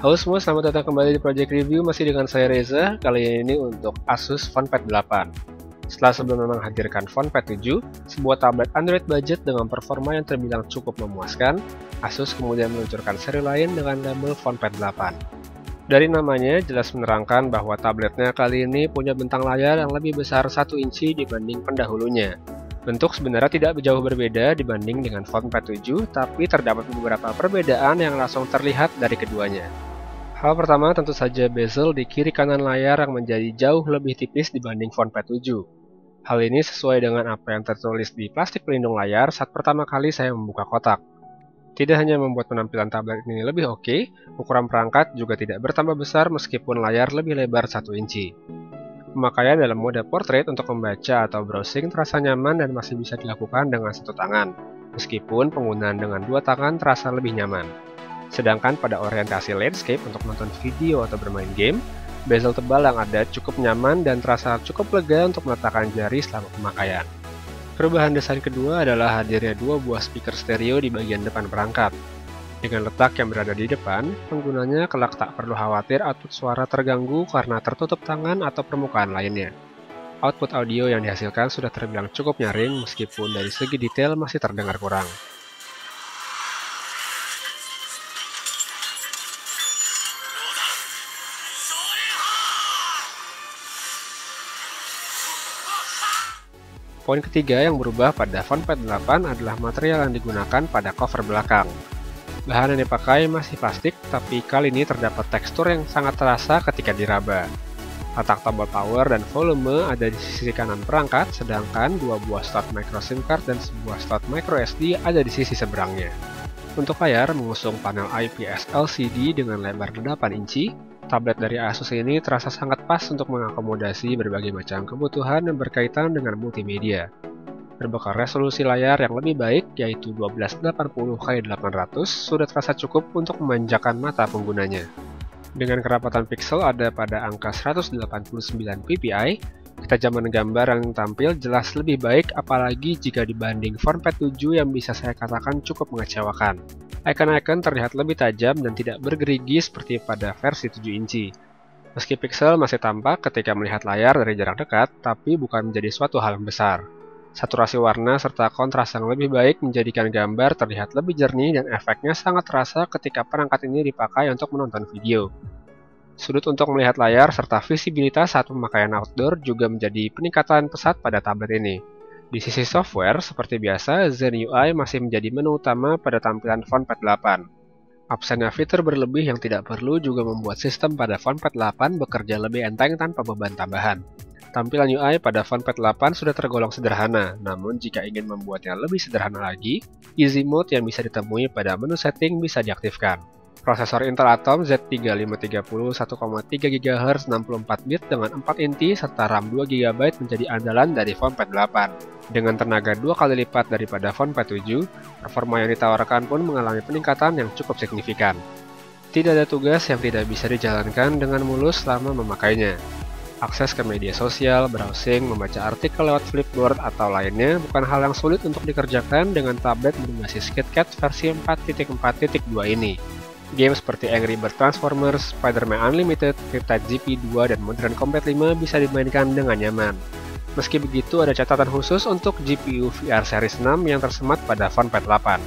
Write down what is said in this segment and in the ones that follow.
Halo semua, selamat datang kembali di Project Review. Masih dengan saya Reza, kali ini untuk Asus Fonepad 8. Setelah sebelumnya menghadirkan Fonepad 7, sebuah tablet Android budget dengan performa yang terbilang cukup memuaskan, Asus kemudian meluncurkan seri lain dengan label Fonepad 8. Dari namanya, jelas menerangkan bahwa tabletnya kali ini punya bentang layar yang lebih besar 1 inci dibanding pendahulunya. Bentuk sebenarnya tidak jauh berbeda dibanding dengan Fonepad 7, tapi terdapat beberapa perbedaan yang langsung terlihat dari keduanya. Hal pertama tentu saja bezel di kiri kanan layar yang menjadi jauh lebih tipis dibanding Fonepad 7. Hal ini sesuai dengan apa yang tertulis di plastik pelindung layar saat pertama kali saya membuka kotak. Tidak hanya membuat penampilan tablet ini lebih oke, ukuran perangkat juga tidak bertambah besar meskipun layar lebih lebar 1 inci. Pemakaian dalam mode portrait untuk membaca atau browsing terasa nyaman dan masih bisa dilakukan dengan satu tangan, meskipun penggunaan dengan dua tangan terasa lebih nyaman. Sedangkan pada orientasi landscape untuk menonton video atau bermain game, bezel tebal yang ada cukup nyaman dan terasa cukup lega untuk meletakkan jari selama pemakaian. Perubahan desain kedua adalah hadirnya dua buah speaker stereo di bagian depan perangkat. Dengan letak yang berada di depan, penggunanya kelak tak perlu khawatir output suara terganggu karena tertutup tangan atau permukaan lainnya. Output audio yang dihasilkan sudah terbilang cukup nyaring meskipun dari segi detail masih terdengar kurang. Poin ketiga yang berubah pada Fonepad 8 adalah material yang digunakan pada cover belakang. Bahan yang dipakai masih plastik, tapi kali ini terdapat tekstur yang sangat terasa ketika diraba. Letak tombol power dan volume ada di sisi kanan perangkat, sedangkan dua buah slot micro SIM card dan sebuah slot micro SD ada di sisi seberangnya. Untuk layar mengusung panel IPS LCD dengan lebar 8 inci, tablet dari Asus ini terasa sangat pas untuk mengakomodasi berbagai macam kebutuhan yang berkaitan dengan multimedia. Berbekal resolusi layar yang lebih baik, yaitu 1280x800, sudah terasa cukup untuk memanjakan mata penggunanya. Dengan kerapatan pixel ada pada angka 189 ppi, ketajaman gambar yang tampil jelas lebih baik apalagi jika dibanding Fonepad 7 yang bisa saya katakan cukup mengecewakan. Icon-icon terlihat lebih tajam dan tidak bergerigi seperti pada versi 7 inci. Meski pixel masih tampak ketika melihat layar dari jarak dekat, tapi bukan menjadi suatu hal yang besar. Saturasi warna serta kontras yang lebih baik menjadikan gambar terlihat lebih jernih dan efeknya sangat terasa ketika perangkat ini dipakai untuk menonton video. Sudut untuk melihat layar serta visibilitas saat pemakaian outdoor juga menjadi peningkatan pesat pada tablet ini. Di sisi software, seperti biasa, Zen UI masih menjadi menu utama pada tampilan Fonepad 8. Absennya fitur berlebih yang tidak perlu juga membuat sistem pada Fonepad 8 bekerja lebih enteng tanpa beban tambahan. Tampilan UI pada Fonepad 8 sudah tergolong sederhana, namun jika ingin membuatnya lebih sederhana lagi, Easy Mode yang bisa ditemui pada menu setting bisa diaktifkan. Prosesor Intel Atom Z3530 1,3 GHz 64 bit dengan 4 inti serta RAM 2 GB menjadi andalan dari Fonepad 8. Dengan tenaga 2 kali lipat daripada Fonepad 7, performa yang ditawarkan pun mengalami peningkatan yang cukup signifikan. Tidak ada tugas yang tidak bisa dijalankan dengan mulus selama memakainya. Akses ke media sosial, browsing, membaca artikel lewat Flipboard atau lainnya bukan hal yang sulit untuk dikerjakan dengan tablet berbasis KitKat versi 4.4.2 ini. Game seperti Angry Birds Transformers, Spider-Man Unlimited, Riptide GP2, dan Modern Combat 5 bisa dimainkan dengan nyaman. Meski begitu, ada catatan khusus untuk GPU VR Series 6 yang tersemat pada Fonepad 8.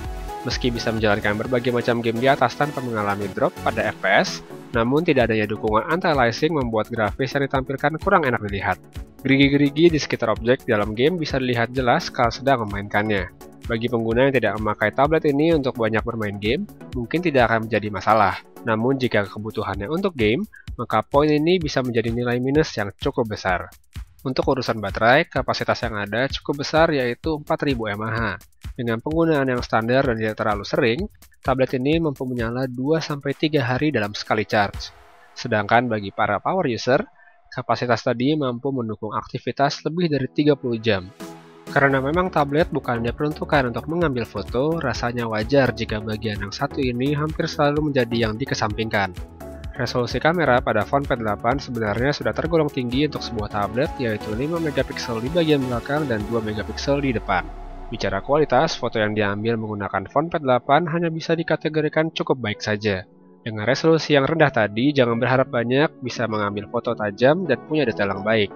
Meski bisa menjalankan berbagai macam game di atas tanpa mengalami drop pada FPS, namun tidak adanya dukungan anti-aliasing membuat grafis yang ditampilkan kurang enak dilihat. Gerigi-gerigi di sekitar objek di dalam game bisa dilihat jelas kalau sedang memainkannya. Bagi pengguna yang tidak memakai tablet ini untuk banyak bermain game, mungkin tidak akan menjadi masalah. Namun jika kebutuhannya untuk game, maka poin ini bisa menjadi nilai minus yang cukup besar. Untuk urusan baterai, kapasitas yang ada cukup besar yaitu 4000 mAh. Dengan penggunaan yang standar dan tidak terlalu sering, tablet ini mampu menyala 2-3 hari dalam sekali charge. Sedangkan bagi para power user, kapasitas tadi mampu mendukung aktivitas lebih dari 30 jam. Karena memang tablet bukan diperuntukkan untuk mengambil foto, rasanya wajar jika bagian yang satu ini hampir selalu menjadi yang dikesampingkan. Resolusi kamera pada Fonepad 8 sebenarnya sudah tergolong tinggi untuk sebuah tablet, yaitu 5 megapiksel di bagian belakang dan 2 megapiksel di depan. Bicara kualitas, foto yang diambil menggunakan Fonepad 8 hanya bisa dikategorikan cukup baik saja. Dengan resolusi yang rendah tadi, jangan berharap banyak bisa mengambil foto tajam dan punya detail yang baik.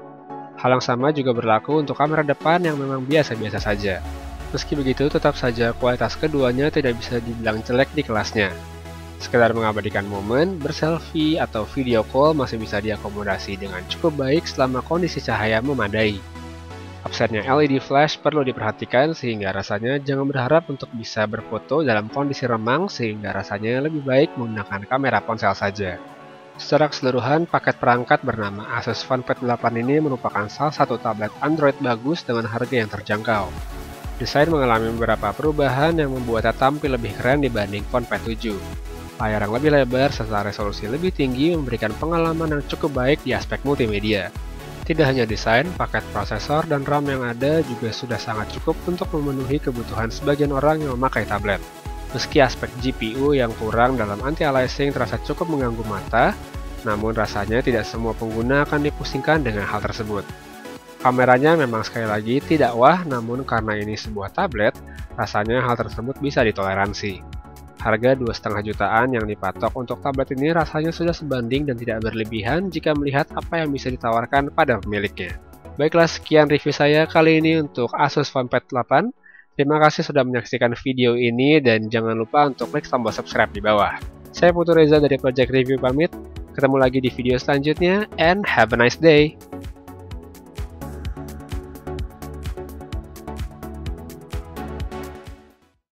Hal yang sama juga berlaku untuk kamera depan yang memang biasa-biasa saja. Meski begitu, tetap saja kualitas keduanya tidak bisa dibilang jelek di kelasnya. Sekedar mengabadikan momen, berselfie, atau video call masih bisa diakomodasi dengan cukup baik selama kondisi cahaya memadai. Absennya LED flash perlu diperhatikan sehingga rasanya jangan berharap untuk bisa berfoto dalam kondisi remang sehingga rasanya lebih baik menggunakan kamera ponsel saja. Secara keseluruhan, paket perangkat bernama Asus FunPad 8 ini merupakan salah satu tablet Android bagus dengan harga yang terjangkau. Desain mengalami beberapa perubahan yang membuatnya tampil lebih keren dibanding FunPad 7. Layar yang lebih lebar serta resolusi lebih tinggi memberikan pengalaman yang cukup baik di aspek multimedia. Tidak hanya desain, paket prosesor dan RAM yang ada juga sudah sangat cukup untuk memenuhi kebutuhan sebagian orang yang memakai tablet. Meski aspek GPU yang kurang dalam anti-aliasing terasa cukup mengganggu mata, namun rasanya tidak semua pengguna akan dipusingkan dengan hal tersebut. Kameranya memang sekali lagi tidak wah, namun karena ini sebuah tablet, rasanya hal tersebut bisa ditoleransi. Harga 2,5 jutaan yang dipatok untuk tablet ini rasanya sudah sebanding dan tidak berlebihan jika melihat apa yang bisa ditawarkan pada pemiliknya. Baiklah, sekian review saya kali ini untuk Asus FunPad 8. Terima kasih sudah menyaksikan video ini dan jangan lupa untuk klik tombol subscribe di bawah. Saya Putu Reza dari Project Review pamit, ketemu lagi di video selanjutnya and have a nice day!